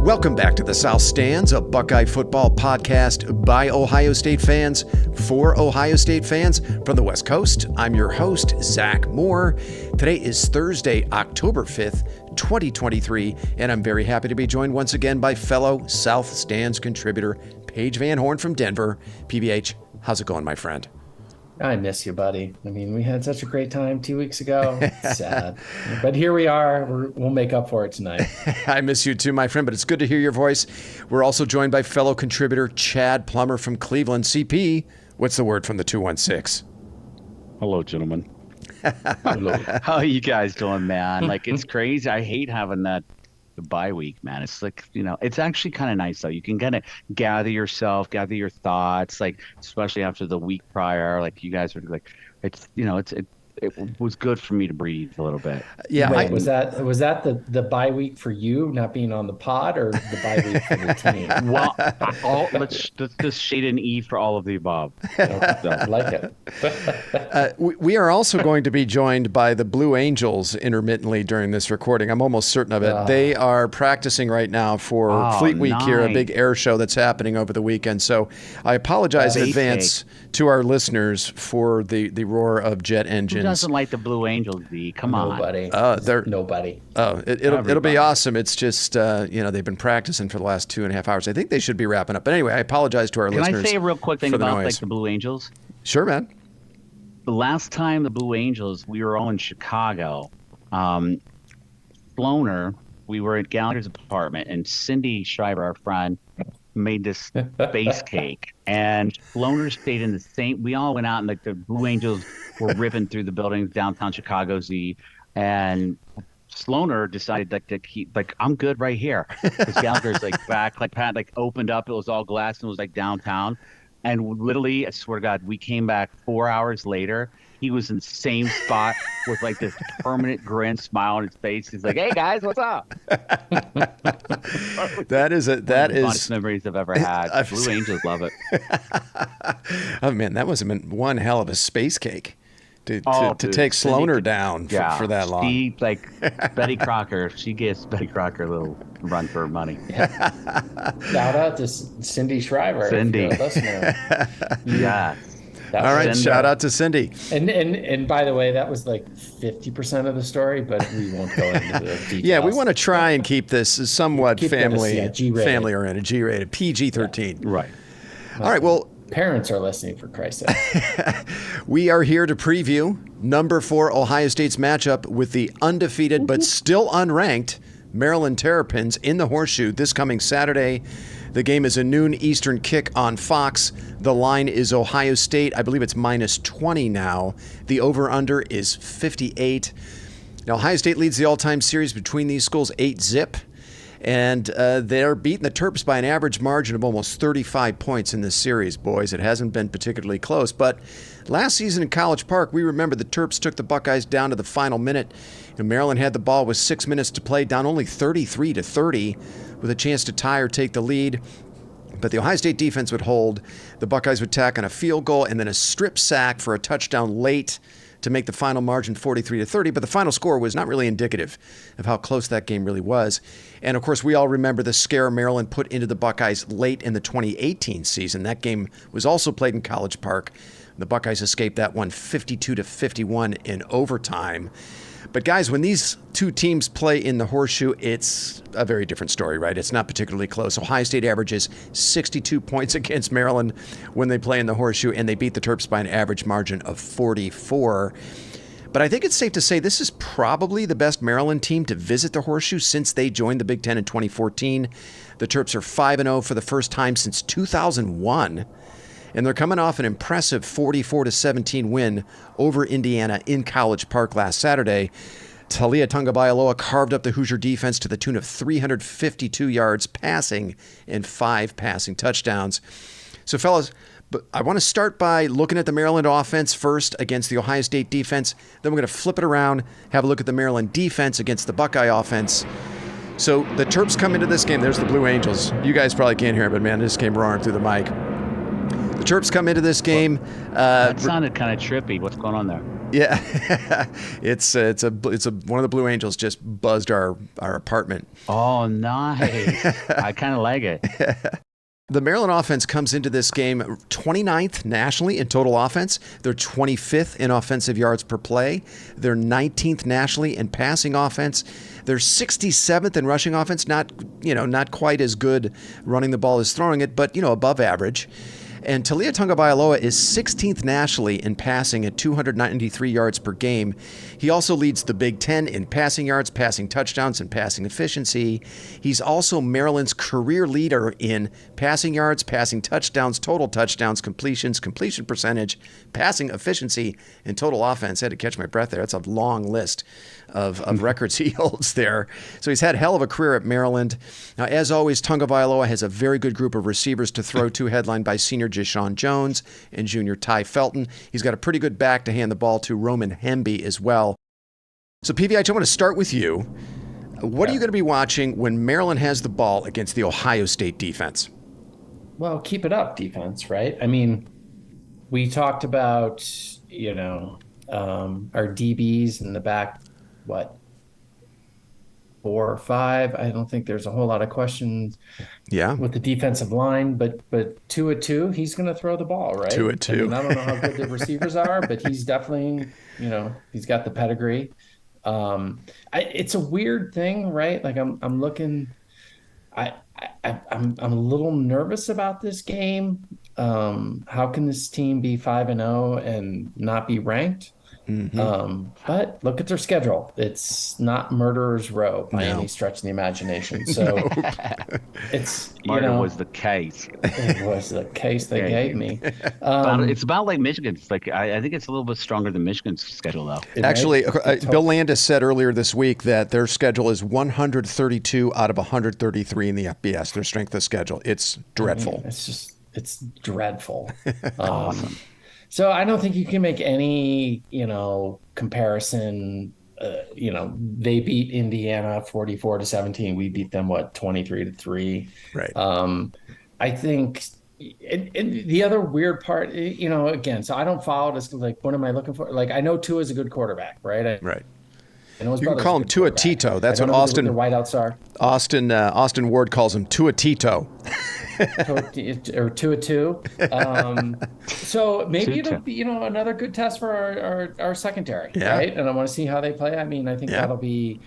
Welcome back to the South Stands, a Buckeye football podcast by Ohio State fans for Ohio State fans from the West Coast. I'm your host, Zach Moore. Today is Thursday, October 5th, 2023, and I'm very happy to be joined once again by fellow South Stands contributor, Paige Van Horn from Denver. PVH, how's it going, my friend? I miss you, buddy. I mean, we had such a great time 2 weeks ago. It's sad. But here we are. We'll make up for it tonight. I miss you too, my friend, but it's good to hear your voice. We're also joined by fellow contributor Chad Plummer from Cleveland. CP, what's the word from the 216? Hello, gentlemen. Hello. How are you guys doing, man? Like, it's crazy. I hate having the bye week, man. It's like, it's actually kind of nice, though. You can kind of gather yourself, gather your thoughts, like, especially after the week prior, like you guys are like, it was good for me to breathe a little bit. Yeah. Wait, was that the bye week for you not being on the pod, or the bye week for the team? Well, let's just shade an E for all of the above. I like it. We are also going to be joined by the Blue Angels intermittently during this recording. I'm almost certain of it. They are practicing right now for Fleet Week here, a big air show that's happening over the weekend. So I apologize in advance to our listeners for the roar of jet engines. Who doesn't like the Blue Angels, D? Come on. Nobody. Nobody. It'll be awesome. It's just, they've been practicing for the last 2.5 hours. I think they should be wrapping up. But anyway, I apologize to our listeners. Can I say a real quick thing about the Blue Angels? Sure, man. The last time the Blue Angels, we were all in Chicago. Floner, we were at Gallagher's apartment, and Cindy Schreiber, our friend, made this base cake, and Floner stayed in the same. We all went out, and the Blue Angels were ripping through the buildings downtown Chicago, and Sloaner decided to keep, I'm good right here, because Gallagher's back, Pat opened up, it was all glass and it was downtown, and literally, I swear to God, we came back 4 hours later. He was in the same spot with this permanent grin, smile on his face. He's like, "Hey guys, what's up?" That is one of the funnest memories I've ever had. Blue Angels love it. Oh man, that must have been one hell of a space cake to take Sloaner down for that long. She, Betty Crocker, she gives Betty Crocker a little run for her money. Yeah. Shout out to Cindy Schreiber. Cindy. If you're a listener. Yeah. All right, shout out to Cindy. And by the way, that was 50% of the story, but we won't go into the details. Yeah, we want to try and keep this somewhat family oriented, G-rated, PG-13. Yeah. Right. All right, well, parents are listening, for Christ's sake. We are here to preview number 4 Ohio State's matchup with the undefeated but still unranked Maryland Terrapins in the Horseshoe this coming Saturday. The game is a noon Eastern kick on Fox. The line is Ohio State. I believe it's -20 now. The over-under is 58. Now, Ohio State leads the all-time series between these schools 8-zip. And they're beating the Terps by an average margin of almost 35 points in this series, boys. It hasn't been particularly close. But last season in College Park, we remember the Terps took the Buckeyes down to the final minute. And Maryland had the ball with 6 minutes to play, down only 33-30, with a chance to tie or take the lead. But the Ohio State defense would hold. The Buckeyes would tack on a field goal and then a strip sack for a touchdown late to make the final margin 43-30, but the final score was not really indicative of how close that game really was. And of course, we all remember the scare Maryland put into the Buckeyes late in the 2018 season. That game was also played in College Park. The Buckeyes escaped that one 52-51 in overtime. But guys, when these two teams play in the Horseshoe, it's a very different story, right? It's not particularly close. Ohio State averages 62 points against Maryland when they play in the Horseshoe, and they beat the Terps by an average margin of 44. But I think it's safe to say this is probably the best Maryland team to visit the Horseshoe since they joined the Big Ten in 2014. The Terps are 5-0 for the first time since 2001. And they're coming off an impressive 44-17 win over Indiana in College Park last Saturday. Taulia Tagovailoa carved up the Hoosier defense to the tune of 352 yards passing and 5 passing touchdowns. So, fellas, I want to start by looking at the Maryland offense first against the Ohio State defense. Then we're going to flip it around, have a look at the Maryland defense against the Buckeye offense. So the Terps come into this game. There's the Blue Angels. You guys probably can't hear it, but man, this came roaring through the mic. The Terps come into this game. That sounded kind of trippy. What's going on there? Yeah, it's one of the Blue Angels just buzzed our apartment. Oh, nice. I kind of like it. The Maryland offense comes into this game 29th nationally in total offense. They're 25th in offensive yards per play. They're 19th nationally in passing offense. They're 67th in rushing offense. Not quite as good running the ball as throwing it, but above average. And Talia Tagovailoa is 16th nationally in passing at 293 yards per game. He also leads the Big Ten in passing yards, passing touchdowns, and passing efficiency. He's also Maryland's career leader in passing yards, passing touchdowns, total touchdowns, completions, completion percentage, passing efficiency, and total offense. I had to catch my breath there. That's a long list of records he holds there. So he's had a hell of a career at Maryland. Now, as always, Tagovailoa has a very good group of receivers to throw to, headlined by senior Jashawn Jones and junior Ty Felton. He's got a pretty good back to hand the ball to, Roman Hemby, as well. So, PVH, I want to start with you. What are you going to be watching when Maryland has the ball against the Ohio State defense? Well, keep it up, defense, right? I mean, we talked about, our DBs in the back, 4 or 5. I don't think there's a whole lot of questions with the defensive line, but 2-2, he's going to throw the ball, right? 2-2. I mean, I don't know how good the receivers are, but he's definitely, he's got the pedigree. It's a weird thing, right? Like I'm looking, I'm a little nervous about this game. How can this team be 5-0 and not be ranked? But look at their schedule. It's not murderer's row by any stretch of the imagination. So it's, Murder was the case. It was the case they gave me. It's about like Michigan. It's like I think it's a little bit stronger than Michigan's schedule, though. Actually, Bill Landis said earlier this week that their schedule is 132 out of 133 in the FBS. Their strength of schedule. It's dreadful. I mean, it's dreadful. Awesome. So I don't think you can make any, comparison. They beat Indiana 44-17. We beat them 23-3. Right. I think and the other weird part, again, so I don't follow this. Like, what am I looking for? Like, I know Tua is a good quarterback, right? Right. I know his you can call him Tua Tito. That's what Austin. The whiteouts are. Austin Ward calls him Tua Tito. Or 2-2. So maybe it'll be, another good test for our secondary, right? And I want to see how they play. I mean, I think that'll be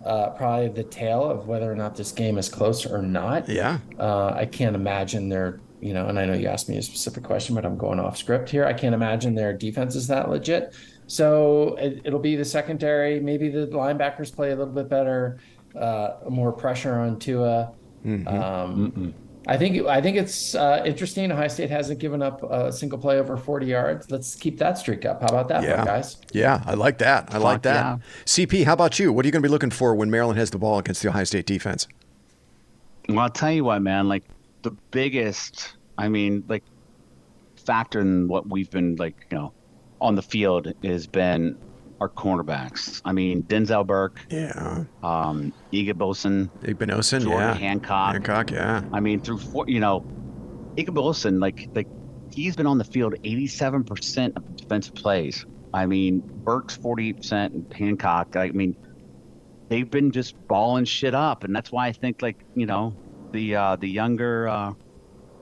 probably the tale of whether or not this game is close or not. Yeah. I can't imagine their, and I know you asked me a specific question, but I'm going off script here. I can't imagine their defense is that legit. So it'll be the secondary. Maybe the linebackers play a little bit better, more pressure on Tua. I think it's interesting. Ohio State hasn't given up a single play over 40 yards. Let's keep that streak up. How about that, guys? Yeah, I like that. Yeah. CP, how about you? What are you going to be looking for when Maryland has the ball against the Ohio State defense? Well, I'll tell you what, man. Like the biggest, factor in what we've been on the field has been our cornerbacks. I mean, Denzel Burke. Yeah. Igbosin. Jordan Hancock. Yeah. I mean, Igbosin, he's been on the field 87% of defensive plays. I mean, Burke's 48%, and Hancock. I mean, they've been just balling shit up, and that's why I think the younger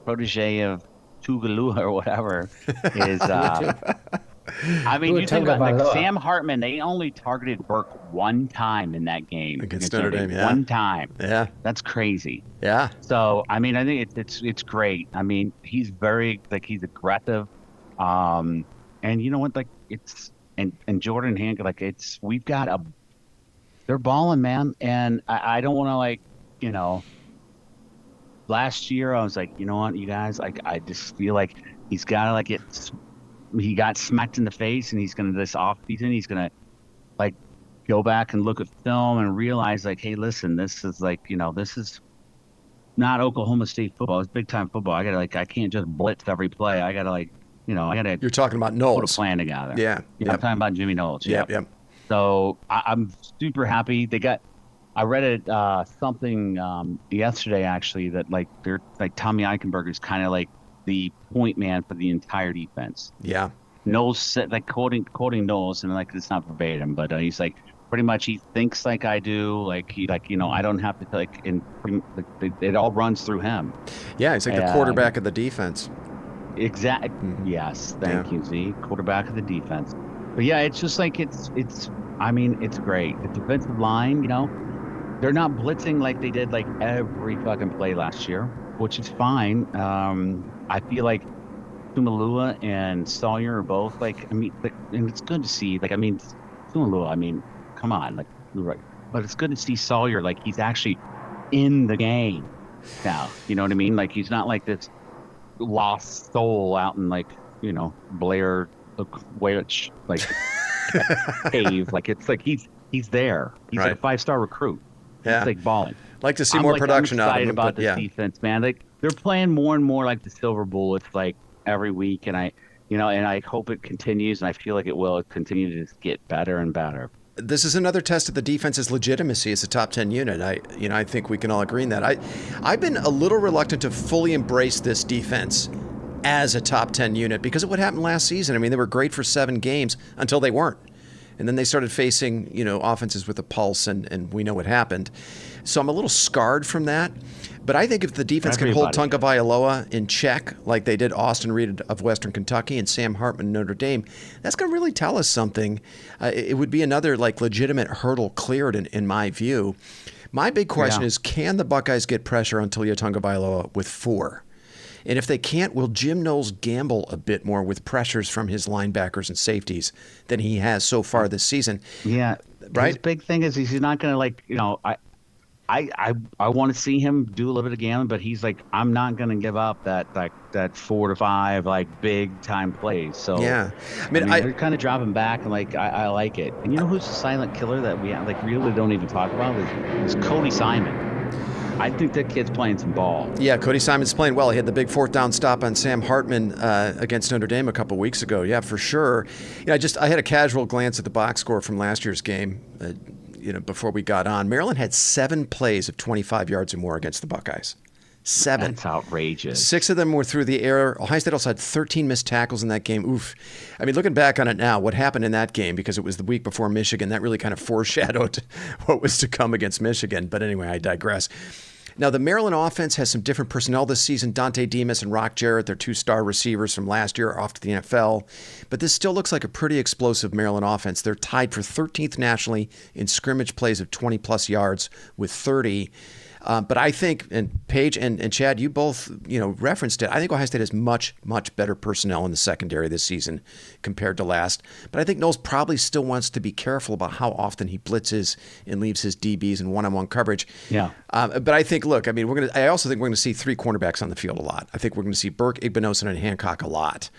protege of Tugalua or whatever is. I mean, you think about Sam Hartman. They only targeted Burke one time in that game against Notre Dame. Yeah. One time. Yeah, that's crazy. Yeah. So I mean, I think it's great. I mean, he's very he's aggressive, and you know what? And Jordan Hancock. They're balling, man. And I don't want to Last year I was like, you know what, you guys, I just feel like he's got to he got smacked in the face, and he's going to this offseason, he's going to go back and look at film and realize hey, listen, this is this is not Oklahoma State football. It's big time football. I can't just blitz every play. I got to You're talking about Knowles. Put a plan together. Yeah. I'm talking about Jimmy Knowles. Yep. So I'm super happy. I read something yesterday actually that Tommy Eichenberger is kind of the point man for the entire defense. Yeah. Knowles said, like quoting Knowles, and like it's not verbatim, but he's like pretty much he thinks like I do, like he like I don't have to like it all runs through him. Yeah, he's like the And quarterback of the defense. exact Mhm. yes, Yeah. thank you, Z, quarterback of the defense. But yeah, it's just like it's I mean it's great. The defensive line, they're not blitzing like they did like every fucking play last year, which is fine. I feel like Tumalua and Sawyer are both like, I mean, like, and it's good to see. Like, I mean, Tumalua, I mean, come on, like, you're right. But it's good to see Sawyer, like, he's actually in the game now. You know what I mean? Like, he's not like this lost soul out in, like, Blair, Witch, like, cave. Like, it's like he's there. He's like a Right. 5-star recruit. He's Yeah. like balling. Like to see more I'm production out of excited him, about but this yeah. defense, man. Like they're playing more and more like the Silver Bullets, like every week, and I hope it continues, and I feel like it will continue to just get better and better. This is another test of the defense's legitimacy as a top 10 unit. I think we can all agree on that. I've been a little reluctant to fully embrace this defense as a top 10 unit because of what happened last season. I mean, they were great for 7 games until they weren't. And then they started facing, offenses with a pulse, and we know what happened. So I'm a little scarred from that. But I think if the defense can hold Everybody Tunga is. Vailoa in check, like they did Austin Reed of Western Kentucky and Sam Hartman of Notre Dame, that's going to really tell us something. It would be another like legitimate hurdle cleared in my view. My big question Yeah. is, can the Buckeyes get pressure on Tua Tagovailoa with 4? And if they can't, will Jim Knowles gamble a bit more with pressures from his linebackers and safeties than he has so far this season? Yeah. His Right? big thing is he's not going to like, I want to see him do a little bit of gambling, but he's like, I'm not going to give up that 4 to 5 like big time plays. So, Yeah. I I mean, mean, they're kind of dropping back, and like I like it. And you know who's the silent killer that we like really don't even talk about is Cody Simon. I think that kid's playing some ball. yeah, Cody Simon's playing well. He had the big 4th down stop on Sam Hartman against Notre Dame a couple weeks ago. Yeah, for sure. I had a casual glance at the box score from last year's game. Before we got on, Maryland had 7 plays of 25 yards or more against the Buckeyes. 7. That's outrageous. 6 of them were through the air. Ohio State also had 13 missed tackles in that game. Oof. I mean, looking back on it now, what happened in that game, because it was the week before Michigan, that really kind of foreshadowed what was to come against Michigan. But anyway, I digress. Now, the Maryland offense has some different personnel this season. Dante Demas and Rock Jarrett, their 2-star receivers from last year, are off to the NFL. But this still looks like a pretty explosive Maryland offense. They're tied for 13th nationally in scrimmage plays of 20-plus yards with 30. But I think, and Paige and Chad, you both referenced it. I think Ohio State has much, much better personnel in the secondary this season compared to last. But I think Knowles probably still wants to be careful about how often he blitzes and leaves his DBs in one-on-one coverage. Yeah. But I think, look, I mean, I also think we're going to see 3 cornerbacks on the field a lot. I think we're going to see Burke, Igbinosun, and Hancock a lot.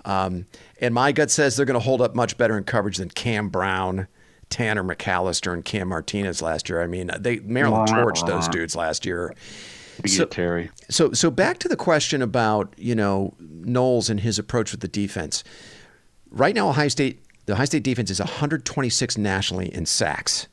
And my gut says they're going to hold up much better in coverage than Cam Brown, Tanner McAllister, and Cam Martinez last year. I mean, Maryland torched those dudes last year. Terry. So back to the question about, Knowles and his approach with the defense. Right now, the Ohio State defense is 126 nationally in sacks.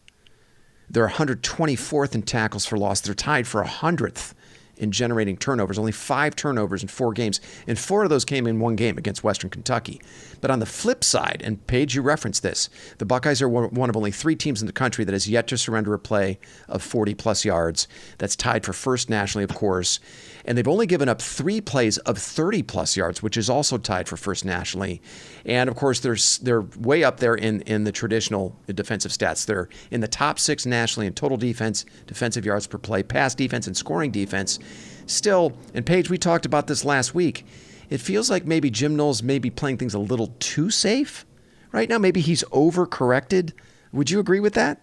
They're 124th in tackles for loss. They're tied for 100th in generating turnovers, only 5 turnovers in 4 games. And 4 of those came in one game against Western Kentucky. But on the flip side, and Paige, you referenced this, the Buckeyes are one of only 3 teams in the country that has yet to surrender a play of 40-plus yards. That's tied for first nationally, of course. And they've only given up 3 plays of 30-plus yards, which is also tied for first nationally. And, of course, they're way up there in the traditional defensive stats. They're in the top 6 nationally in total defense, defensive yards per play, pass defense, and scoring defense. Still, and Paige, we talked about this last week, it feels like maybe Jim Knowles may be playing things a little too safe right now. Maybe he's overcorrected. Would you agree with that?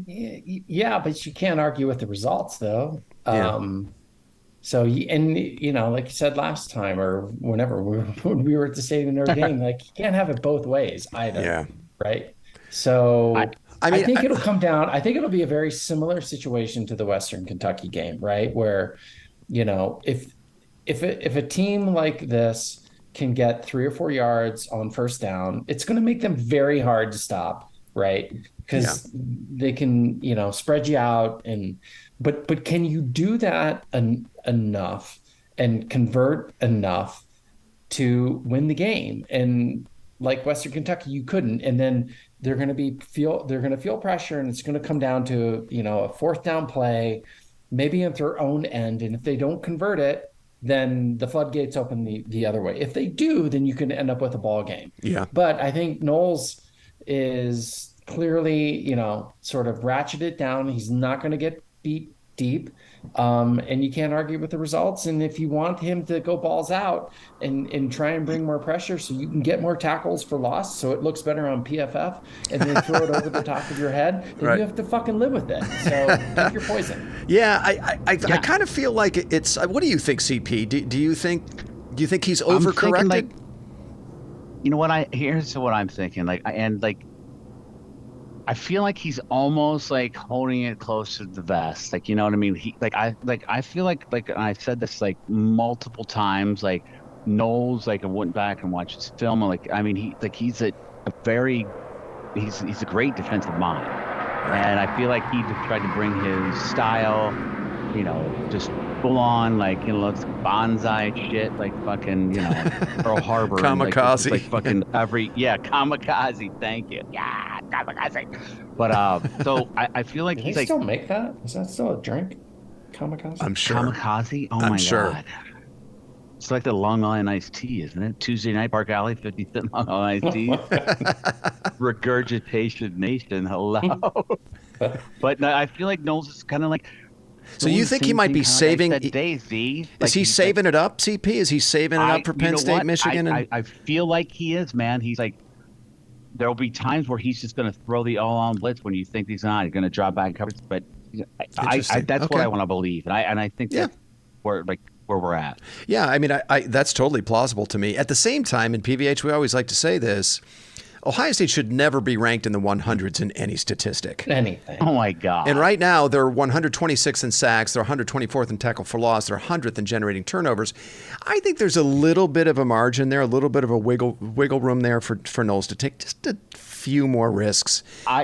Yeah, but you can't argue with the results, though. Yeah. So, like you said last time or whenever when we were at the stadium of Notre Dame, like you can't have it both ways either. Yeah. Right. So I mean, I think it'll come down. I think it'll be a very similar situation to the Western Kentucky game, right? Where, if a team like this can get 3 or 4 yards on first down, it's going to make them very hard to stop, right? Because they can, spread you out but can you do that enough and convert enough to win the game. And like Western Kentucky, you couldn't. And then they're going to feel pressure, and it's going to come down to, a fourth down play, maybe at their own end. And if they don't convert it, then the floodgates open the other way. If they do, then you can end up with a ball game. Yeah. But I think Knowles is clearly, sort of ratcheted down. He's not going to get beat deep. And you can't argue with the results. And if you want him to go balls out and try and bring more pressure so you can get more tackles for loss, so it looks better on PFF, and then throw it over the top of your head, then you have to fucking live with it. So pick your poison. Yeah, I kind of feel like it's. What do you think, CP? Do you think he's overcorrected? You know what? Here's what I'm thinking. I feel like he's almost like holding it close to the vest. Like, you know what I mean? I feel like and I've said this like multiple times, like Knowles, like I went back and watched his film. He's a great defensive mind. And I feel like he just tried to bring his style, just full on, let's bonsai shit, like fucking, Pearl Harbor. Kamikaze. Like fucking kamikaze, thank you. Yeah, kamikaze. But, so I feel like he's still make that? Is that still a drink? Kamikaze? I'm sure. Kamikaze? Oh, my God. It's like the Long Island iced tea, isn't it? Tuesday night, Park Alley, 50-cent Long Island iced tea. Regurgitation Nation, hello. But no, I feel like Knowles is kind of like. So you think he might be saving? Is he saving it up, CP? Is he saving it up for Penn State, Michigan? I feel like he is, man. He's like, there'll be times where he's just going to throw the all-on blitz when you think he's not. He's going to drop back coverage, but that's what I want to believe, and I think that's where we're at. Yeah, I mean, I that's totally plausible to me. At the same time, in PVH, we always like to say this: Ohio State should never be ranked in the 100s in any statistic. Anything. Oh, my God. And right now, they're 126th in sacks. They're 124th in tackle for loss. They're 100th in generating turnovers. I think there's a little bit of a margin there, a little bit of a wiggle room there for Knowles to take just a few more risks.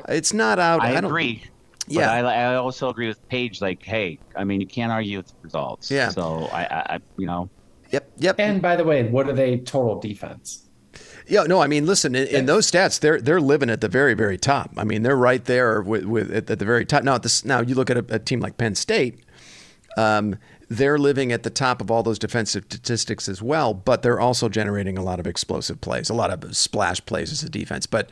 It's not out. I agree. Yeah. But I also agree with Paige. Like, hey, I mean, you can't argue with the results. Yeah. So, Yep. And by the way, what are they total defense? Yeah, no, I mean, listen, in those stats, they're living at the very, very top. I mean, they're right there with at the very top. Now you look at a team like Penn State, they're living at the top of all those defensive statistics as well, but they're also generating a lot of explosive plays, a lot of splash plays as a defense. But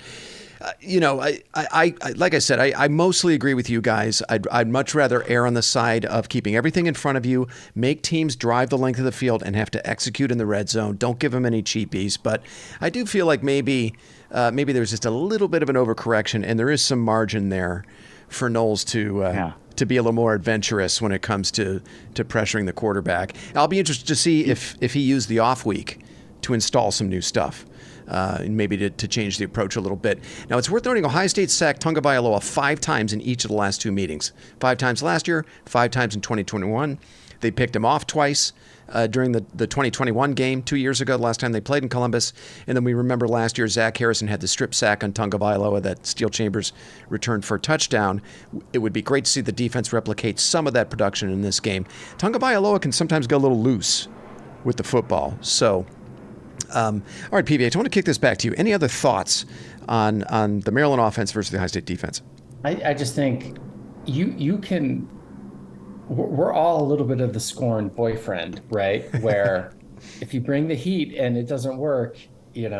I like I said, I mostly agree with you guys. I'd much rather err on the side of keeping everything in front of you, make teams drive the length of the field and have to execute in the red zone. Don't give them any cheapies. But I do feel like maybe there's just a little bit of an overcorrection, and there is some margin there for Knowles to be a little more adventurous when it comes to pressuring the quarterback. I'll be interested to see if he used the off week to install some new stuff. And maybe to change the approach a little bit. Now, it's worth noting Ohio State sacked Tagovailoa 5 times in each of the last 2 meetings. 5 times last year, 5 times in 2021. They picked him off twice during the 2021 game 2 years ago, the last time they played in Columbus. And then we remember last year, Zach Harrison had the strip sack on Tagovailoa that Steel Chambers returned for a touchdown. It would be great to see the defense replicate some of that production in this game. Tagovailoa can sometimes go a little loose with the football. So... all right, PVH, I want to kick this back to you. Any other thoughts on the Maryland offense versus the Ohio State defense? I just think you can. We're all a little bit of the scorned boyfriend, right? Where if you bring the heat and it doesn't work, you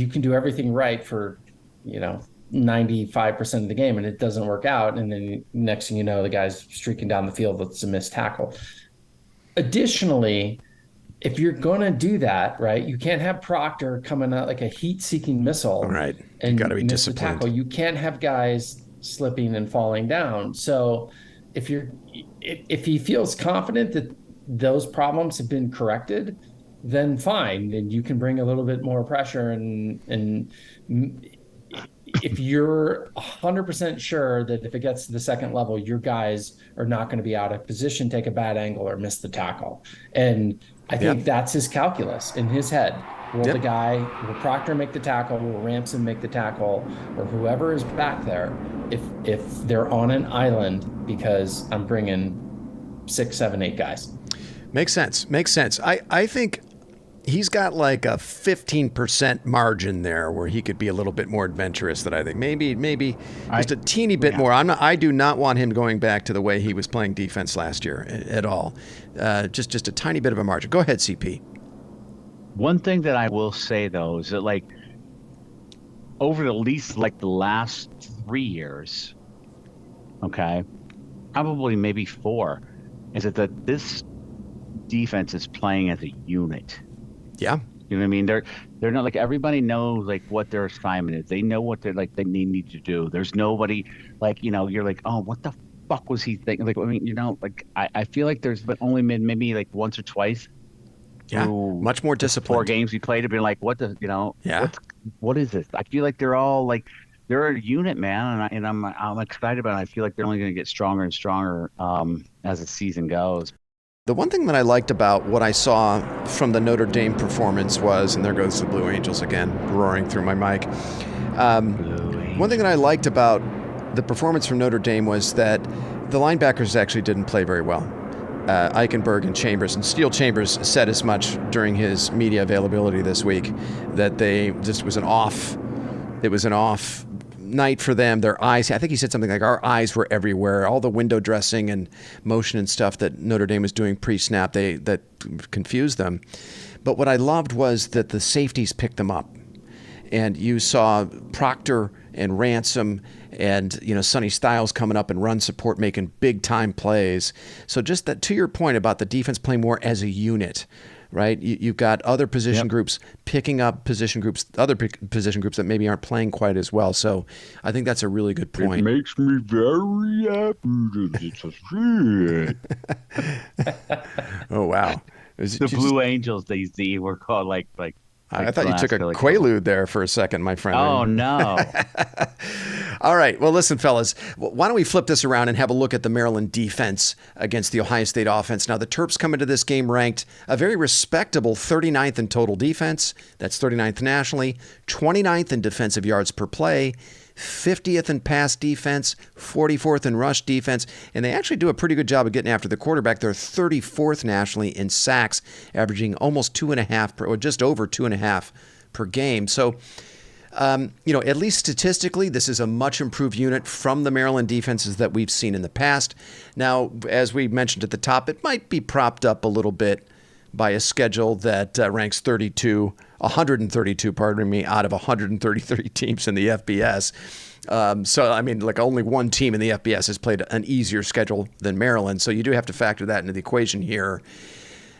can do everything right for 95% of the game and it doesn't work out, and then next thing you know, the guy's streaking down the field with a missed tackle. Additionally, if you're going to do that, right, you can't have Proctor coming out like a heat-seeking missile. Right. And you got to be disciplined. Tackle. You can't have guys slipping and falling down. So if he feels confident that those problems have been corrected, then fine. Then you can bring a little bit more pressure. And if you're 100% sure that if it gets to the second level, your guys are not going to be out of position, take a bad angle, or miss the tackle. And I think that's his calculus in his head. Will Proctor make the tackle? Will Ramson make the tackle? Or whoever is back there, if they're on an island, because I'm bringing 6, 7, 8 guys. Makes sense. I think he's got like a 15% margin there where he could be a little bit more adventurous than I think. Maybe just a teeny bit more. I do not want him going back to the way he was playing defense last year at all. Just a tiny bit of a margin. Go ahead, CP. One thing that I will say though is that like over at least like the last 3 years, okay, probably maybe 4, is that this defense is playing as a unit. Yeah. You know what I mean? They're not like everybody knows like what their assignment is. They know what they need to do. There's nobody like, you're like, oh, what the fuck was he thinking? Like, I mean, like I feel like there's but only maybe like once or twice. Yeah. Much more disciplined. 4 games we played have been like, what the, yeah. What is this? I feel like they're all like, they're a unit, man, and I'm excited about it. I feel like they're only going to get stronger and stronger as the season goes. The one thing that I liked about what I saw from the Notre Dame performance was, and there goes the Blue Angels again, roaring through my mic. One thing that I liked about the performance from Notre Dame was that the linebackers actually didn't play very well. Eichenberg and Chambers, and Steele Chambers said as much during his media availability this week that it was an off night for them. Their eyes, I think he said something like, our eyes were everywhere. All the window dressing and motion and stuff that Notre Dame was doing pre-snap, that confused them. But what I loved was that the safeties picked them up. And you saw Proctor and Ransom and Sonny Styles coming up and run support, making big time plays. So just that, to your point about the defense playing more as a unit, right? You've got other position groups picking up other position groups that maybe aren't playing quite as well. So I think that's a really good point. It makes me very happy to see it. Oh wow! The Blue Angels, they were called like. I thought you took a Quaalude there for a second, my friend. Oh, no. All right. Well, listen, fellas, why don't we flip this around and have a look at the Maryland defense against the Ohio State offense. Now, the Terps come into this game ranked a very respectable 39th in total defense. That's 39th nationally, 29th in defensive yards per play, 50th in pass defense, 44th in rush defense, and they actually do a pretty good job of getting after the quarterback. They're 34th nationally in sacks, averaging almost 2.5 or just over 2.5 per game. So, at least statistically, this is a much improved unit from the Maryland defenses that we've seen in the past. Now, as we mentioned at the top, it might be propped up a little bit by a schedule that ranks 132, pardon me, out of 133 teams in the FBS. So, I mean, like only one team in the FBS has played an easier schedule than Maryland. So you do have to factor that into the equation here.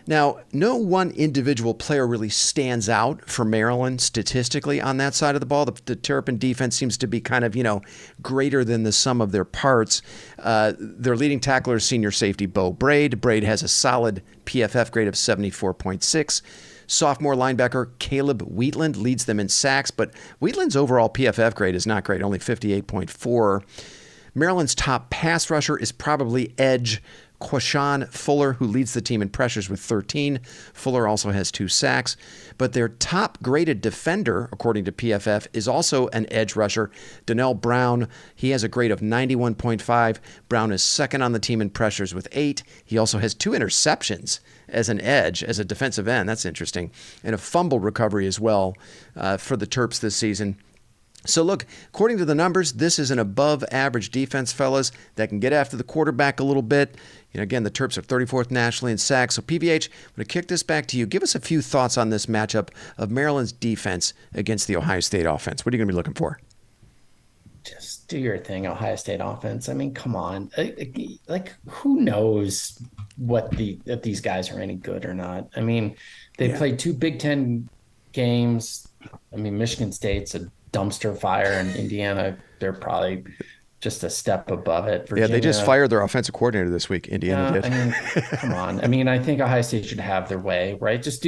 Now, no one individual player really stands out for Maryland statistically on that side of the ball. The Terrapin defense seems to be kind of, greater than the sum of their parts. Their leading tackler is senior safety Bo Braid. Braid has a solid PFF grade of 74.6. Sophomore linebacker Caleb Wheatland leads them in sacks, but Wheatland's overall PFF grade is not great, only 58.4. Maryland's top pass rusher is probably edge Quashawn Fuller, who leads the team in pressures with 13. Fuller also has 2 sacks. But their top-graded defender, according to PFF, is also an edge rusher, Donnell Brown. He has a grade of 91.5. Brown is second on the team in pressures with 8. He also has 2 interceptions as an edge, as a defensive end. That's interesting. And a fumble recovery as well for the Terps this season. So look, according to the numbers, this is an above-average defense, fellas, that can get after the quarterback a little bit. Again, the Terps are 34th nationally in sacks. So PVH, I'm going to kick this back to you. Give us a few thoughts on this matchup of Maryland's defense against the Ohio State offense. What are you going to be looking for? Just do your thing, Ohio State offense. I mean, come on. Like, who knows if these guys are any good or not? I mean, they played 2 Big Ten games. I mean, Michigan State's a dumpster fire, and Indiana, they're probably just a step above it. Virginia, they just fired their offensive coordinator this week. Indiana did. I mean, come on. I mean, I think Ohio State should have their way, right? Just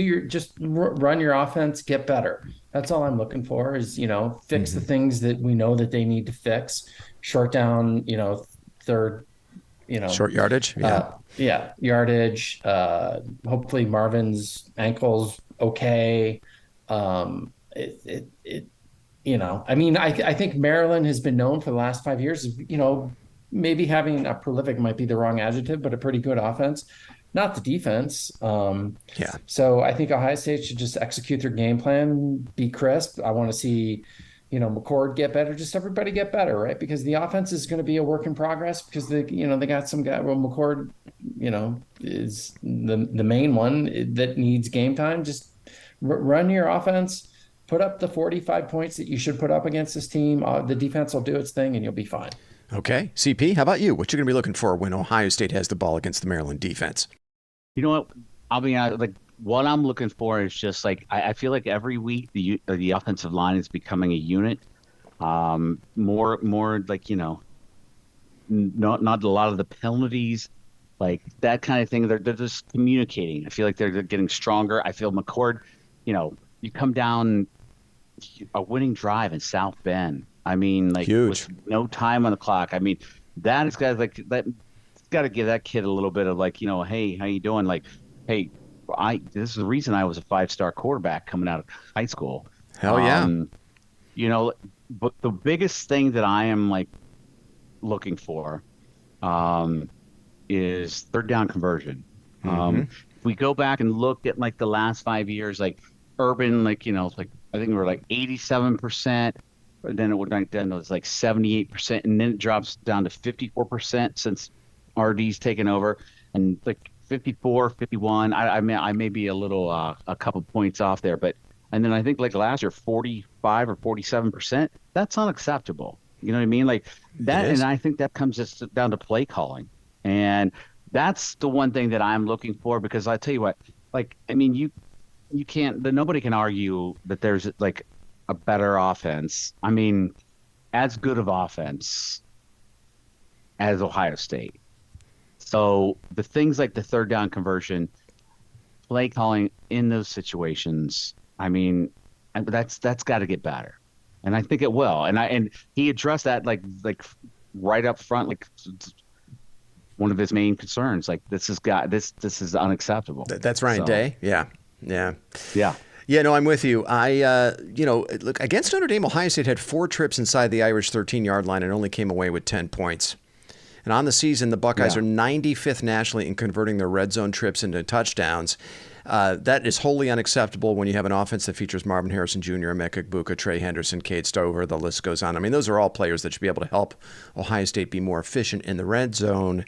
run your offense, get better. That's all I'm looking for is, fix the things that we know that they need to fix. Short down, third, short yardage. Yardage. Hopefully Marvin's ankle's okay. I mean, I think Maryland has been known for the last 5 years, maybe having a prolific might be the wrong adjective, but a pretty good offense. not the defense. Yeah. So I think Ohio State should just execute their game plan, be crisp. I want to see, McCord get better, just everybody get better, right? Because the offense is going to be a work in progress because they got some guy. Well, McCord, is the main one that needs game time. Just run your offense, put up the 45 points that you should put up against this team. The defense will do its thing, and you'll be fine. Okay. CP, how about you? What you going to be looking for when Ohio State has the ball against the Maryland defense? You know what? I'll be honest. Like what I'm looking for is just like I feel like every week the offensive line is becoming a unit. More like not a lot of the penalties, like that kind of thing. They're just communicating. I feel like they're getting stronger. I feel McCord. You come down a winning drive in South Bend. I mean, like Huge. with no time on the clock. I mean, that has got like that. Got to give that kid a little bit of like, hey, how you doing? Like, hey, this is the reason I was a 5-star quarterback coming out of high school. Hell yeah. But the biggest thing that I am like looking for is third down conversion. If we go back and look at like the last 5 years, like Urban, like, like I think we were like 87%. But then it was like 78%, and then it drops down to 54% since RD's taken over, and like 54, 51. I may be a little a couple points off there, and then I think like last year 45 or 47%. That's unacceptable. You know what I mean? Like that, and I think that comes just down to play calling, and that's the one thing that I'm looking for, because I tell you what, like I mean you can't, nobody can argue that there's like a better offense. I mean, as good of offense as Ohio State. So the things like the third down conversion, play calling in those situations, I mean, that's got to get better, and I think it will. And he addressed that like right up front, like one of his main concerns. Like this is unacceptable. That's Ryan Day. Yeah. Yeah. Yeah, no, I'm with you. Look, against Notre Dame, Ohio State had 4 trips inside the Irish 13-yard line and only came away with 10 points. And on the season, the Buckeyes are 95th nationally in converting their red zone trips into touchdowns. That is wholly unacceptable when you have an offense that features Marvin Harrison Jr., Emeka Egbuka, Trey Henderson, Cade Stover. The list goes on. I mean, those are all players that should be able to help Ohio State be more efficient in the red zone.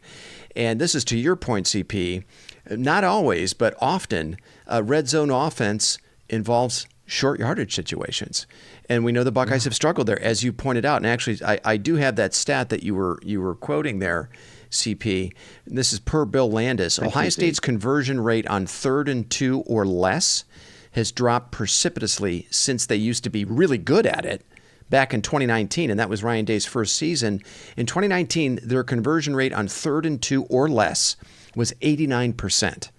And this is to your point, CP. Not always, but often, red zone offense involves short yardage situations. And we know the Buckeyes have struggled there, as you pointed out. And actually, I do have that stat that you were quoting there, CP. This is per Bill Landis. Ohio State's conversion rate on 3rd and 2 or less has dropped precipitously since they used to be really good at it back in 2019, and that was Ryan Day's first season. In 2019, their conversion rate on 3rd and 2 or less was 89%.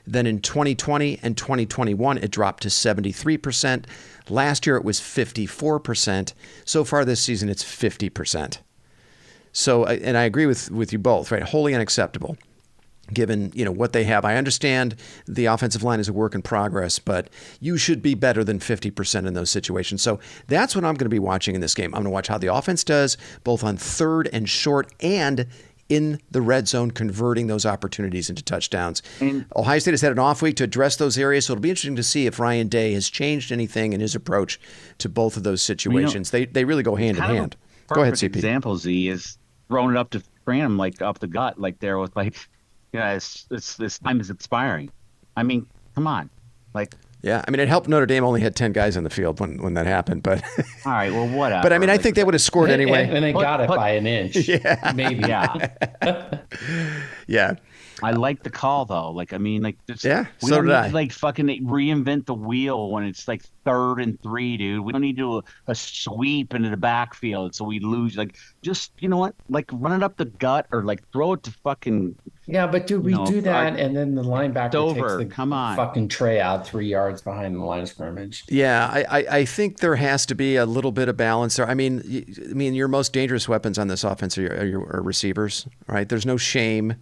Then in 2020 and 2021, it dropped to 73%. Last year, it was 54%. So far this season, it's 50%. So, and I agree with you both, right? Wholly unacceptable, given what they have. I understand the offensive line is a work in progress, but you should be better than 50% in those situations. So that's what I'm going to be watching in this game. I'm going to watch how the offense does, both on 3rd and short and in the red zone, converting those opportunities into touchdowns. And Ohio State has had an off week to address those areas, so it'll be interesting to see if Ryan Day has changed anything in his approach to both of those situations. They really go hand in hand. Go ahead, CP. Example, Z, is throwing it up to Branham, like up the gut, like there was like, this time is expiring. I mean, come on, like. Yeah, I mean, it helped Notre Dame only had 10 guys on the field when that happened, but. All right, well, whatever. But I mean, I think they would have scored anyway. And they got it by an inch. Yeah. Maybe. Yeah. Yeah. I like the call though. Like, I mean, like, we so don't did need I. to, like, fucking reinvent the wheel when it's like 3rd and 3, dude. We don't need to do a sweep into the backfield so we lose. Like, just, you know what? Like, run it up the gut or like throw it to fucking. Yeah, but do we do that, and then the linebacker takes the fucking tray out 3 yards behind the line of scrimmage? Yeah, I think there has to be a little bit of balance there. I mean, your most dangerous weapons on this offense are your receivers, right? There's no shame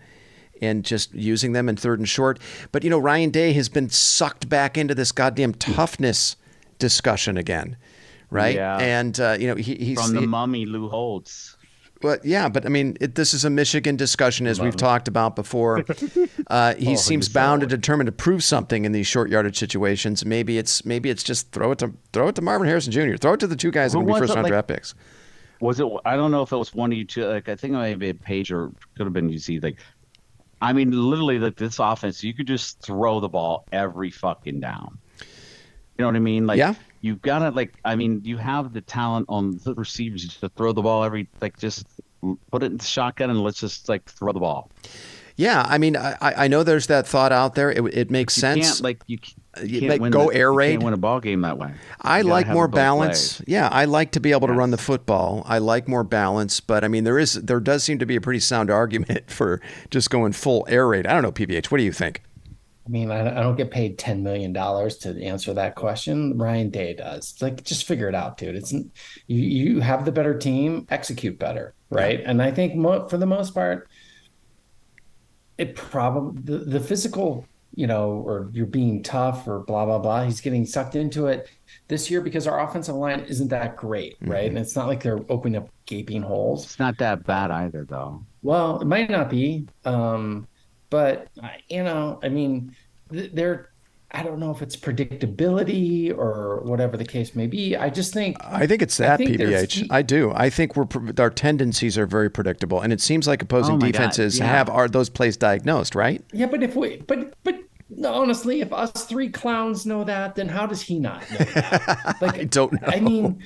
in just using them in 3rd and short. But, Ryan Day has been sucked back into this goddamn toughness discussion again, right? Yeah. And, he's from the mummy Lou Holtz. Well, yeah, but I mean, this is a Michigan discussion, as we've talked about before. He seems bound and determined to prove something in these short yardage situations. Maybe it's just throw it to Marvin Harrison Jr. Throw it to the two guys that will be first round draft picks. Was it? I don't know if it was one of you two. Like I think it might have been Paige or could have been UC. Like, I mean, literally, like this offense, you could just throw the ball every fucking down. You know what I mean? Like, yeah. You've got to you have the talent on the receivers to throw the ball just put it in the shotgun and let's just throw the ball. Yeah, I mean, I know there's that thought out there. It makes sense. You can't go air raid. You can't win a ball game that way. I like more balance. Yeah, I like to be able to run the football. I like more balance, but I mean, there does seem to be a pretty sound argument for just going full air raid. I don't know, PVH. What do you think? I mean, I don't get paid $10 million to answer that question. Ryan Day does. Just figure it out, dude. You have the better team, execute better, right? Yeah. And I think for the most part, it probably the physical, or you're being tough or blah blah blah. He's getting sucked into it this year because our offensive line isn't that great, right? And it's not like they're opening up gaping holes. It's not that bad either, though. Well, it might not be. But, I mean, I don't know if it's predictability or whatever the case may be. I think it's that, PBH. I do. I think our tendencies are very predictable. And it seems like opposing defenses have those plays diagnosed, right? Yeah, but honestly, if us three clowns know that, then how does he not know that? I don't know. I mean,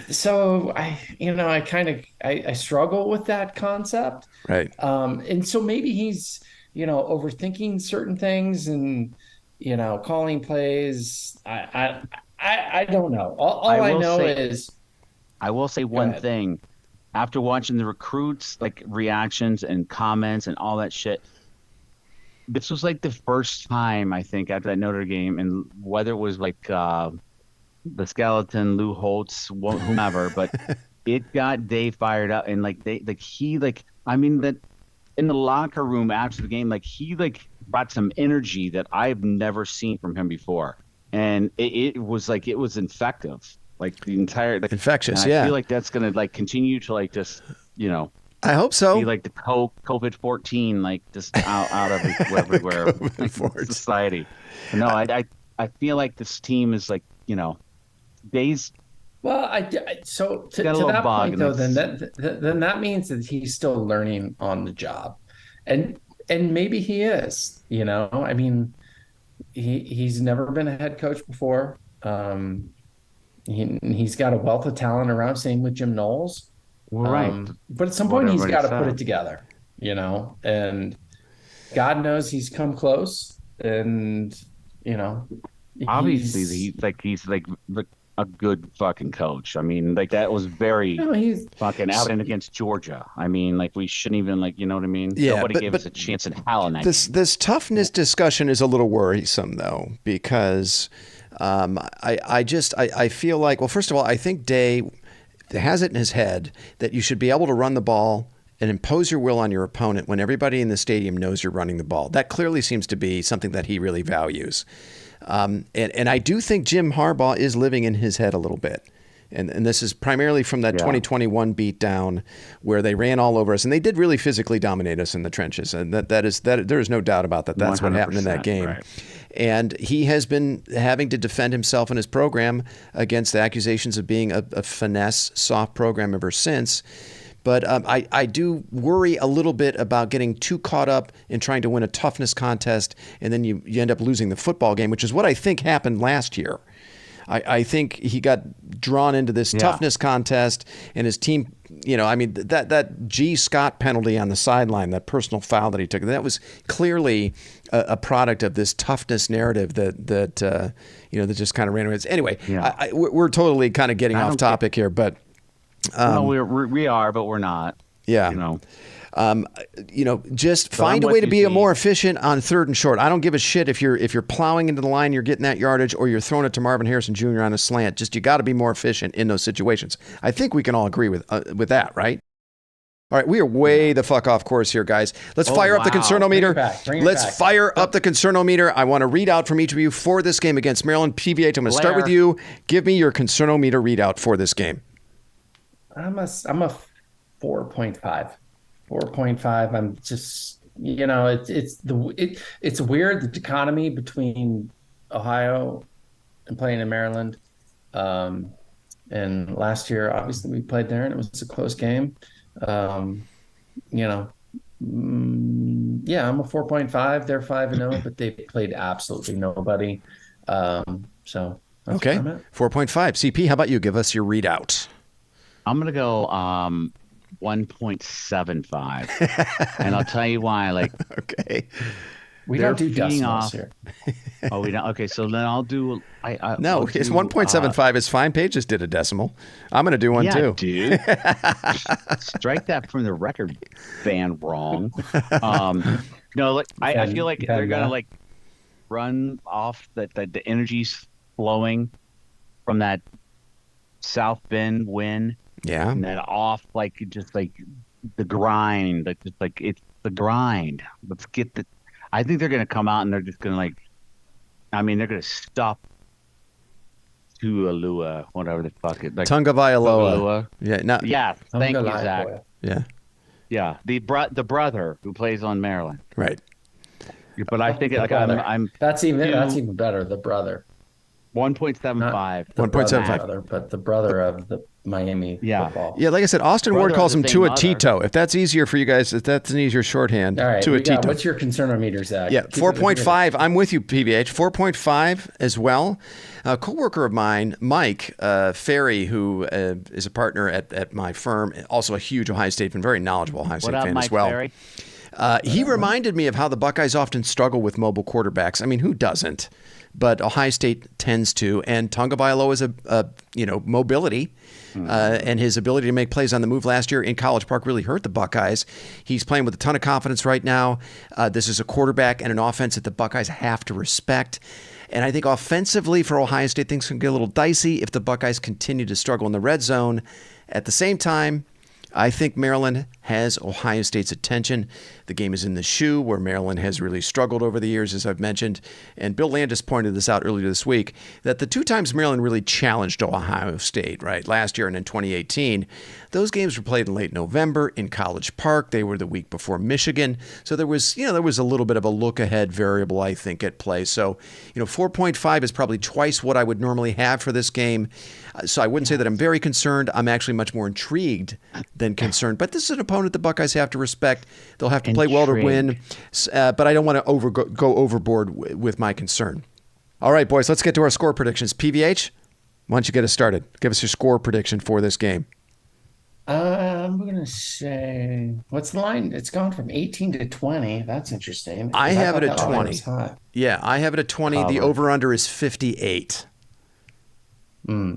so I struggle with that concept. Right. And so maybe he's, overthinking certain things and, calling plays. I don't know. All I know is. I will say one thing. After watching the recruits, reactions and comments and all that shit, this was the first time, I think, after that Notre game, and whether it was the skeleton, Lou Holtz, whomever, but it got Dave fired up. And that in the locker room after the game, he brought some energy that I've never seen from him before, and it was infective, the entire infectious. I feel like that's gonna continue to just I hope so. Be like the COVID-14, just out everywhere society. But no, I feel like this team is days. Well, to that point though, then that means that he's still learning on the job, and maybe he is. I mean, he's never been a head coach before. He's got a wealth of talent around. Same with Jim Knowles. Right. But at some point he's got to put it together, and God knows he's come close, and obviously he's a good fucking coach. I mean, that was very fucking out and against Georgia. I mean, we shouldn't even you know what I mean? Yeah, nobody gave us a chance in hell in that. This toughness discussion is a little worrisome though, because I feel like, well, first of all, I think Day has it in his head that you should be able to run the ball and impose your will on your opponent when everybody in the stadium knows you're running the ball. That clearly seems to be something that he really values. And I do think Jim Harbaugh is living in his head a little bit. And this is primarily from that 2021 beatdown where they ran all over us, and they did really physically dominate us in the trenches. And that there is no doubt about that. That's what happened in that game. Right. And he has been having to defend himself and his program against the accusations of being a finesse, soft program ever since. But I do worry a little bit about getting too caught up in trying to win a toughness contest, and then you end up losing the football game, which is what I think happened last year. I think he got drawn into this toughness contest, and his team, that G. Scott penalty on the sideline, that personal foul that he took, that was clearly a product of this toughness narrative that just kind of ran away. Anyway, we're totally kind of getting off topic here, but. No, we are, but we're not. Yeah. Just find a way to be more efficient on 3rd and short. I don't give a shit if you're plowing into the line, you're getting that yardage, or you're throwing it to Marvin Harrison Jr. on a slant. Just you got to be more efficient in those situations. I think we can all agree with that, right? All right, we are way the fuck off course here, guys. Let's fire up the concernometer. Let's fire up the concernometer. I want to read out from each of you for this game against Maryland. PVH, I'm going to start with you. Give me your concernometer readout for this game. I'm a 4.5. 4.5. I'm just, it's weird, the dichotomy between Ohio and playing in Maryland. And last year, obviously, we played there and it was a close game. Um, you know, yeah, I'm a 4.5. They're 5-0, but they played absolutely nobody. So that's Okay, where I'm at. 4.5. CP, how about you? Give us your readout. I'm gonna go 1.75, and I'll tell you why. Like Okay. We they're don't do feeding decimals off. here. Oh, we don't. Okay, so then I'll do. No, I'll it's do, 1.75 is fine. Paige just did a decimal. I'm going to do one yeah, too. dude. Strike that from the record, Van Wrong. No, like I feel like they're gonna like run off that the energy's flowing from that South Bend win, Yeah. and then off like just like the grind, like just like it's the grind. Let's get the. I think they're gonna come out and they're just gonna like. I mean, they're gonna stop Tualua, whatever the fuck it like. Tunga Vailoa. Tualua. Yeah. Not, Yeah, thank you, Tunga Zach. Laipoya. yeah. Yeah, the brother who plays on Maryland. Right. But I think The like brother. I'm That's even better. The brother, 1.75. not the 1.75. brother, but the brother of the Miami Yeah. football. Yeah, like I said, Austin Ward Brother calls of him the same Tua mother. Tito. If that's easier for you guys, if that's an easier shorthand, All right, Tua Tito. what's your concern-o-meter, Zach? Yeah, Keep it 4.5. I'm with you, PVH. 4.5 as well. A coworker of mine, Mike Ferry, who is a partner at my firm, also a huge Ohio State fan, very knowledgeable Ohio State What up, fan Mike as well. Ferry? He reminded me of how the Buckeyes often struggle with mobile quarterbacks. I mean, who doesn't? But Ohio State tends to. And Tunga Vailoa is a mobility. And his ability to make plays on the move last year in College Park really hurt the Buckeyes. He's playing with a ton of confidence right now. This is a quarterback and an offense that the Buckeyes have to respect. And I think offensively for Ohio State, things can get a little dicey if the Buckeyes continue to struggle in the red zone. At the same time, I think Maryland has Ohio State's attention. The game is in the shoe, where Maryland has really struggled over the years, as I've mentioned. And Bill Landis pointed this out earlier this week, that the two times Maryland really challenged Ohio State, right, last year and in 2018, those games were played in late November in College Park. They were the week before Michigan. So there was a little bit of a look-ahead variable, I think, at play. So, 4.5 is probably twice what I would normally have for this game. So I wouldn't say that I'm very concerned. I'm actually much more intrigued than concerned. But this is an opponent the Buckeyes have to respect. They'll have to play well to win. But I don't want to go overboard with my concern. All right, boys, let's get to our score predictions. PVH, why don't you get us started? Give us your score prediction for this game. I'm going to say, what's the line? It's gone from 18 to 20. That's interesting. I have it at thought that line 20. was high. Yeah, I have it at 20. The over-under is 58.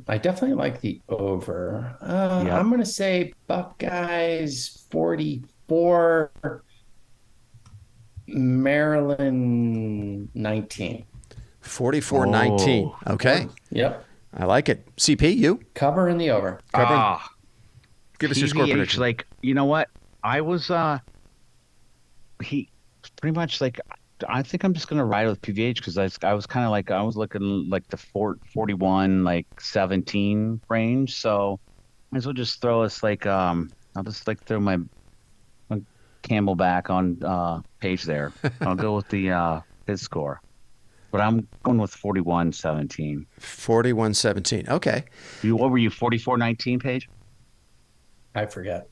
I definitely like the over. Yeah. I'm going to say Buckeyes 44, Maryland 19. 44-19. Okay. Yep. I like it. CP, you? Cover in the over. Give us your score PVH, prediction. like, you know what? I was he pretty much like I think I'm just gonna ride with PVH because I was kind of like I was looking like the 41 like 17 range, so might as well just throw us like I'll just like throw my Camelback on Paige there. I'll go with the his score, but I'm going with 41-17. 41-17. Okay. What were you, 44-19, Paige? I forget.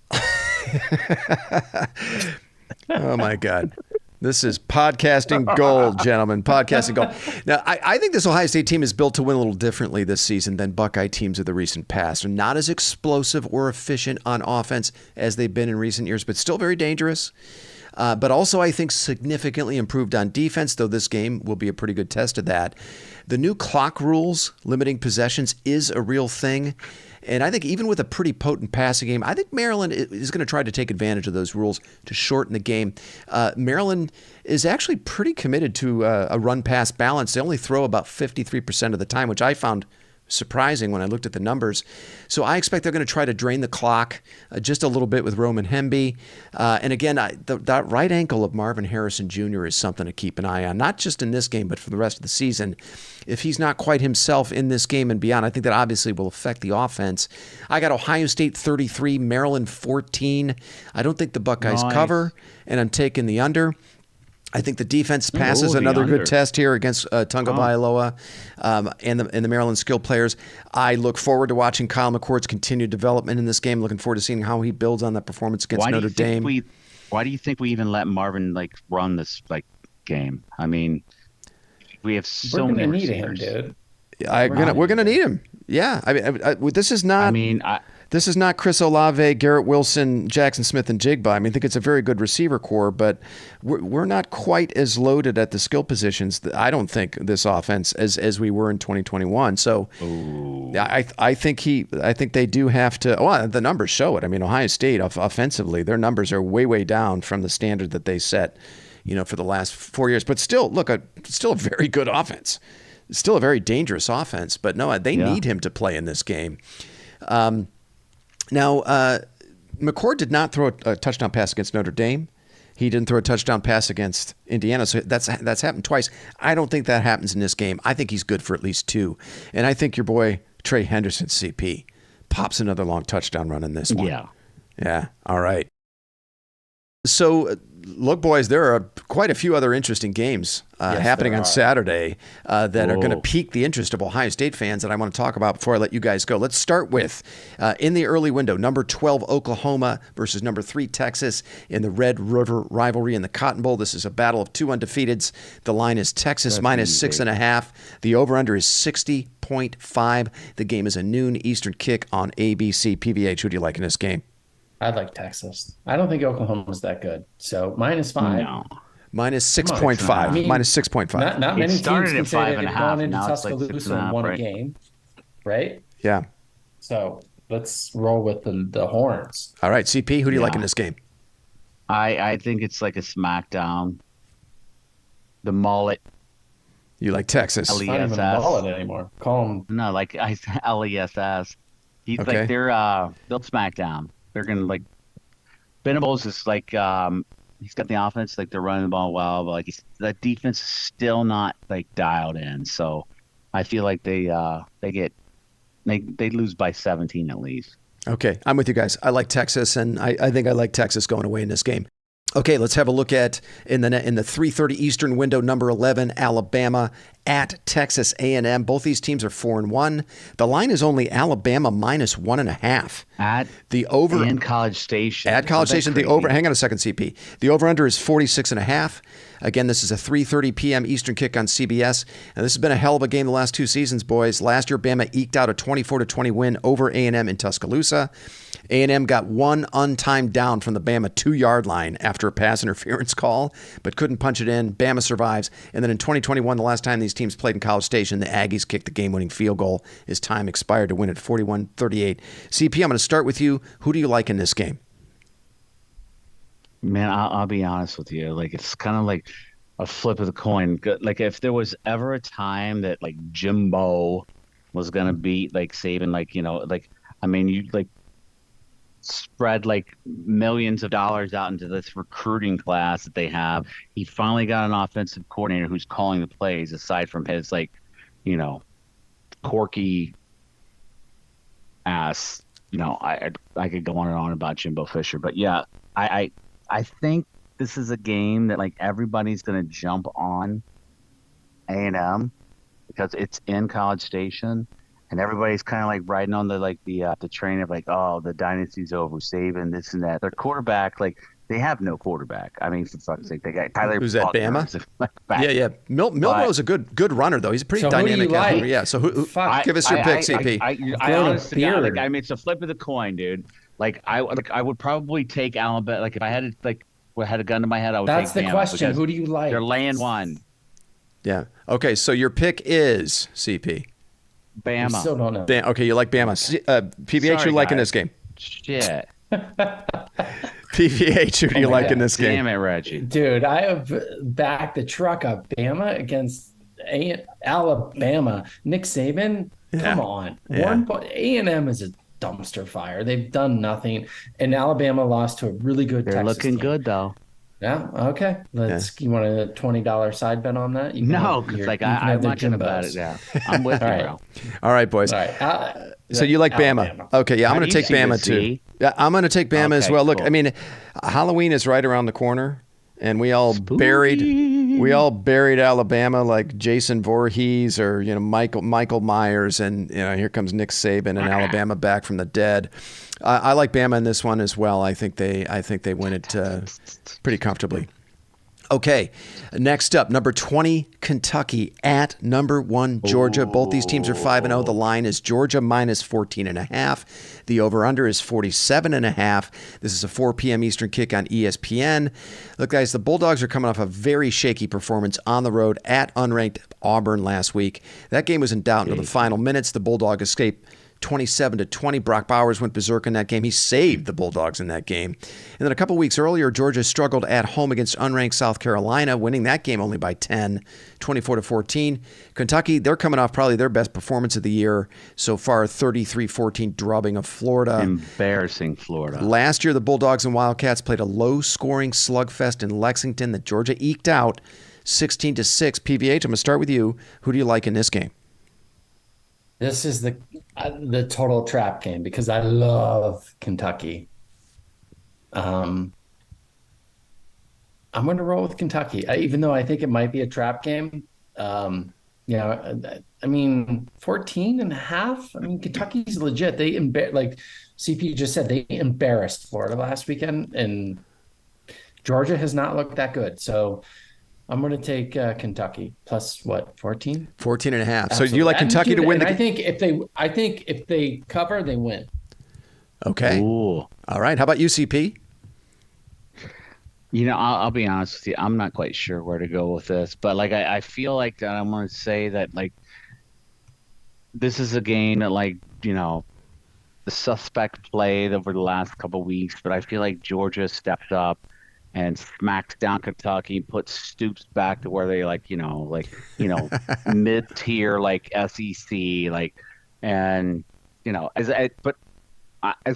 Oh, my God. This is podcasting gold, gentlemen. Podcasting gold. Now, I think this Ohio State team is built to win a little differently this season than Buckeye teams of the recent past. They're not as explosive or efficient on offense as they've been in recent years, but still very dangerous. But also, I think, significantly improved on defense, though this game will be a pretty good test of that. The new clock rules limiting possessions is a real thing. And I think even with a pretty potent passing game, I think Maryland is going to try to take advantage of those rules to shorten the game. Maryland is actually pretty committed to a run-pass balance. They only throw about 53% of the time, which I found surprising when I looked at the numbers. So I expect they're going to try to drain the clock just a little bit with Roman Hemby. And again, that right ankle of Marvin Harrison Jr. is something to keep an eye on, not just in this game, but for the rest of the season. If he's not quite himself in this game and beyond, I think that obviously will affect the offense. I got Ohio State 33, Maryland 14. I don't think the Buckeyes cover, and I'm taking the under. I think the defense passes another good test here against Tunga Bailoa and the Maryland skill players. I look forward to watching Kyle McCord's continued development in this game. Looking forward to seeing how he builds on that performance against Notre Dame. Why do you think we even let Marvin run this game? I mean, we have so many receivers. Him, dude. We're gonna need him. Yeah, I mean, this is not. This is not Chris Olave, Garrett Wilson, Jackson Smith, and Jigba. I mean, I think it's a very good receiver core, but we're not quite as loaded at the skill positions, I don't think, this offense as we were in 2021. So I think they do have to. Well, the numbers show it. I mean, Ohio State offensively, their numbers are way down from the standard that they set, for the last 4 years. But still, look, still a very good offense. Still a very dangerous offense. But no, they need him to play in this game. Now, McCord did not throw a touchdown pass against Notre Dame. He didn't throw a touchdown pass against Indiana, so that's happened twice. I don't think that happens in this game. I think he's good for at least 2. And I think your boy Trey Henderson, CP, pops another long touchdown run in this one. Yeah. All right. So, look, boys, there are quite a few other interesting games happening on Saturday that are going to pique the interest of Ohio State fans that I want to talk about before I let you guys go. Let's start with, in the early window, number 12 Oklahoma versus number 3 Texas in the Red River rivalry in the Cotton Bowl. This is a battle of 2 undefeateds. The line is Texas minus 6.5. The over-under is 60.5. The game is a noon Eastern kick on ABC. PVH, who do you like in this game? I like Texas. I don't think Oklahoma's that good. So -5. No. Minus 6.5. Minus 6.5. Not many teams can say 5.5. they've gone into Now it's like Tuscaloosa and won a game, right? Yeah. So let's roll with the horns. All right, CP, who do you like in this game? I think it's like a smackdown. The mullet. You like Texas? It's not even a mullet anymore. Call him. No, like LESS. He's Okay. like they'll smack down. They're gonna Venables is he's got the offense, they're running the ball well, but that defense is still not dialed in. So I feel like they lose by 17 at least. Okay, I'm with you guys. I like Texas, and I think I like Texas going away in this game. Okay, let's have a look at in the 3:30 Eastern window, number 11 Alabama at Texas A&M. Both these teams are 4-1. The line is only Alabama minus 1.5. At College Station. At College Station, the over. Hang on a second, CP. The over/under is 46.5. Again, this is a 3:30 p.m. Eastern kick on CBS, and this has been a hell of a game the last 2 seasons, boys. Last year, Bama eked out a 24-20 win over A&M in Tuscaloosa. A&M got one untimed down from the Bama 2-yard line after a pass interference call, but couldn't punch it in. Bama survives. And then in 2021, the last time these teams played in College Station, the Aggies kicked the game-winning field goal as time expired to win at 41-38. CP, I'm going to start with you. Who do you like in this game? Man, I'll be honest with you. It's kind of like a flip of the coin. If there was ever a time that Jimbo was going to beat Saban, you spread millions of dollars out into this recruiting class that they have. He finally got an offensive coordinator who's calling the plays aside from his quirky ass. I could go on and on about Jimbo Fisher, but yeah, I think this is a game that everybody's going to jump on A&M because it's in College Station. And everybody's kind of riding on the train of the dynasty's over, Saban, this and that. Their quarterback, they have no quarterback. I mean, for fuck's sake, they got Tyler. Who's that, Bama? Yeah. Milroe's a good runner though. He's a pretty dynamic guy. Yeah. So who give us your pick, CP. I honestly, it's a flip of the coin, dude. I would probably take Alabama. If I had had a gun to my head, I would. That's take the Bama question. Who do you like? They're laying one. Yeah. Okay. So your pick is CP. Bama. We still don't know. Okay, you like Bama. PVH, who you like in this game? Shit. PVH, who do you like in this game? Damn it, Reggie. Dude, I have backed the truck up. Bama against Alabama. Nick Saban. Come on. Yeah. 1 point. A&M is a dumpster fire. They've done nothing. And Alabama lost to a really good They're Texas looking team. good though. Yeah. Okay. You want a $20 side bet on that? No, because I'm not gonna bet it. Yeah, I'm with you, All right. bro. All right, boys. All right. So you like Alabama. Bama? Okay, yeah, I'm How going do to you take see Bama this, too. Z? Yeah, I'm going to take Bama as Okay, well. Look, cool. I mean, Halloween is right around the corner, and we all buried Alabama like Jason Voorhees or Michael Myers, and here comes Nick Saban and Alabama back from the dead. I like Bama in this one as well. I think they win it pretty comfortably. Okay, next up, number 20, Kentucky at number 1, Georgia. Both these teams are 5-0. The line is Georgia minus 14.5. The over-under is 47.5. This is a 4 p.m. Eastern kick on ESPN. Look, guys, the Bulldogs are coming off a very shaky performance on the road at unranked Auburn last week. That game was in doubt until the final minutes. The Bulldog escaped 27-20. Brock Bowers went berserk in that game. He saved the Bulldogs in that game. And then a couple weeks earlier, Georgia struggled at home against unranked South Carolina, winning that game only by 10, 24-14. Kentucky, they're coming off probably their best performance of the year so far, 33-14 drubbing of Florida. Embarrassing Florida. Last year, the Bulldogs and Wildcats played a low-scoring slugfest in Lexington that Georgia eked out 16-6. PVH, I'm going to start with you. Who do you like in this game? This is the total trap game because I love Kentucky. I'm going to roll with Kentucky, even though I think it might be a trap game. I mean, 14.5. I mean, Kentucky's legit. Like CP just said, they embarrassed Florida last weekend, and Georgia has not looked that good. So I'm going to take Kentucky plus what, 14? 14.5. Absolutely. So you like Kentucky to win? And I think if they cover, they win. Okay. Ooh. All right. How about UCP? I'll be honest with you. I'm not quite sure where to go with this, but like I feel like that I want to say that like this is a game that the suspect played over the last couple of weeks, but I feel like Georgia stepped up and smacks down Kentucky, puts Stoops back to where they mid-tier like SEC, as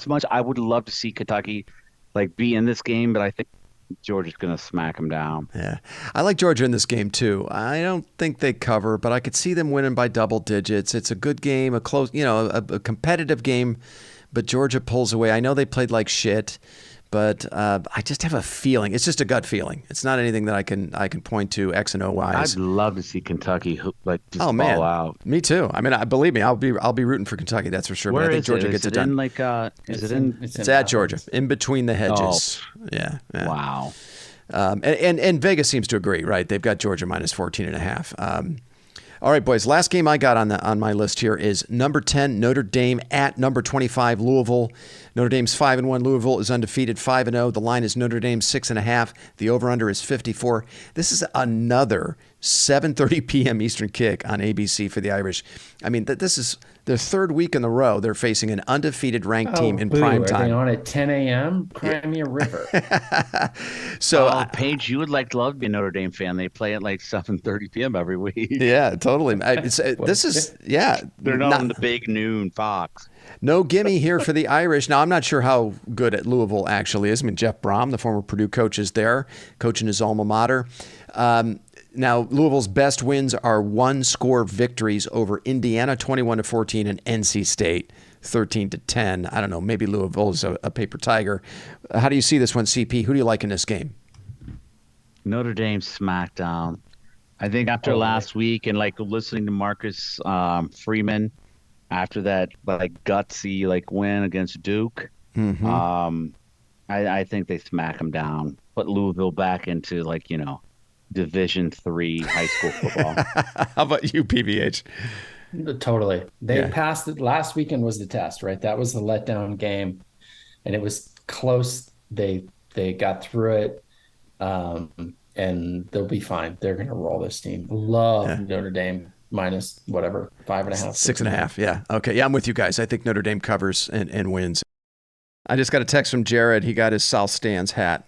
much I would love to see Kentucky be in this game, but I think Georgia's going to smack them down. Yeah. I like Georgia in this game too. I don't think they cover, but I could see them winning by double digits. It's a good game, a close, a competitive game, but Georgia pulls away. I know they played like shit, but I just have a feeling. It's just a gut feeling. It's not anything that I can point to X and O wise. I'd love to see Kentucky just ball out. Me too. I mean, believe me, I'll be rooting for Kentucky. That's for sure. Where but I think Georgia gets it done. It's at Georgia, in between the hedges. Oh. Yeah. Wow. And Vegas seems to agree, right? They've got Georgia minus 14.5. All right, boys. Last game I got on my list here is number 10 Notre Dame at number 25 Louisville. Notre Dame's 5-1. Louisville is undefeated 5-0. The line is Notre Dame 6.5. The over/under is 54. This is another 7:30 p.m. Eastern kick on ABC for the Irish. I mean, this is their third week in a row they're facing an undefeated ranked team in prime time. Are they on at 10 a.m.? Cry me a river. So, Paige, you would love to be a Notre Dame fan. They play at 7:30 p.m. every week. Yeah, totally. They're not on the big noon Fox. No gimme here for the Irish. Now, I'm not sure how good at Louisville actually is. I mean, Jeff Brom, the former Purdue coach, is there, coaching his alma mater. Now, Louisville's best wins are one-score victories over Indiana, 21-14, and NC State, 13-10. I don't know. Maybe Louisville is a paper tiger. How do you see this one, CP? Who do you like in this game? Notre Dame smackdown. I think after last week and listening to Marcus Freeman after that gutsy win against Duke, I think they smack them down. Put Louisville back into Division III high school football. How about you, PVH? Totally. They passed it. Last weekend was the test, right? That was the letdown game, and it was close. They got through it, and they'll be fine. They're going to roll this team. Love Notre Dame minus whatever, 5.5. 6.5. Yeah. Okay. Yeah, I'm with you guys. I think Notre Dame covers and wins. I just got a text from Jared. He got his South Stands hat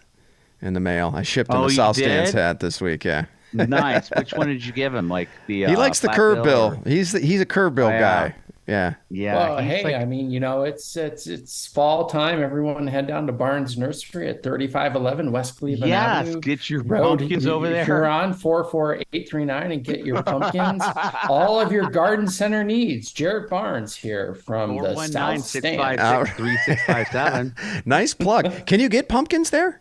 in the mail. I shipped him a South Stands hat this week. Yeah. Nice. Which one did you give him? He likes the curve bill. He's a curve bill guy. Yeah. Yeah. Well, he's hey, like- I mean, it's fall time. Everyone head down to Barnes Nursery at 3511 West Cleveland yes, Avenue. get your Road, pumpkins over there. Huron 44839 and get your pumpkins. All of your garden center needs. Jarrett Barnes here from the South Stand. 419-656-3657. Nice plug. Can you get pumpkins there?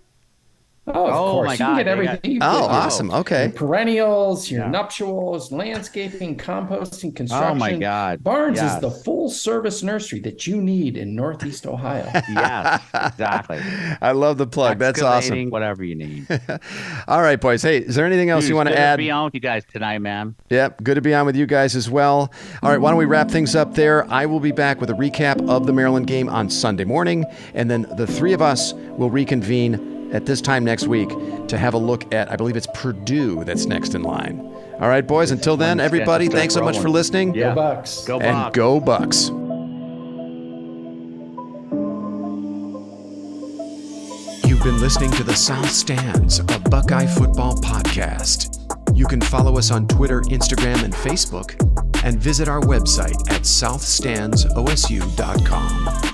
Oh, of Oh, course. my You can God, get they everything. got- You Oh, can get awesome. Okay. your perennials, your Yeah. nuptials, landscaping, composting, construction. Oh my God. Barnes Yes. is the full service nursery that you need in Northeast Ohio. Yes, exactly. I love the plug. That's awesome. Excavating, whatever you need. All right, boys. Hey, is there anything else Dude, you want it's to good add? be on with you guys tonight, man. Yep, good to be on with you guys as well. All right, why don't we wrap things up there? I will be back with a recap of the Maryland game on Sunday morning, and then the three of us will reconvene at this time next week to have a look at, I believe it's Purdue that's next in line. All right, boys, until then, everybody, thanks so much for listening. Yeah. Go Bucks. Go And Bucks. go Bucks. You've been listening to the South Stands, a Buckeye football podcast. You can follow us on Twitter, Instagram, and Facebook, and visit our website at southstandsosu.com.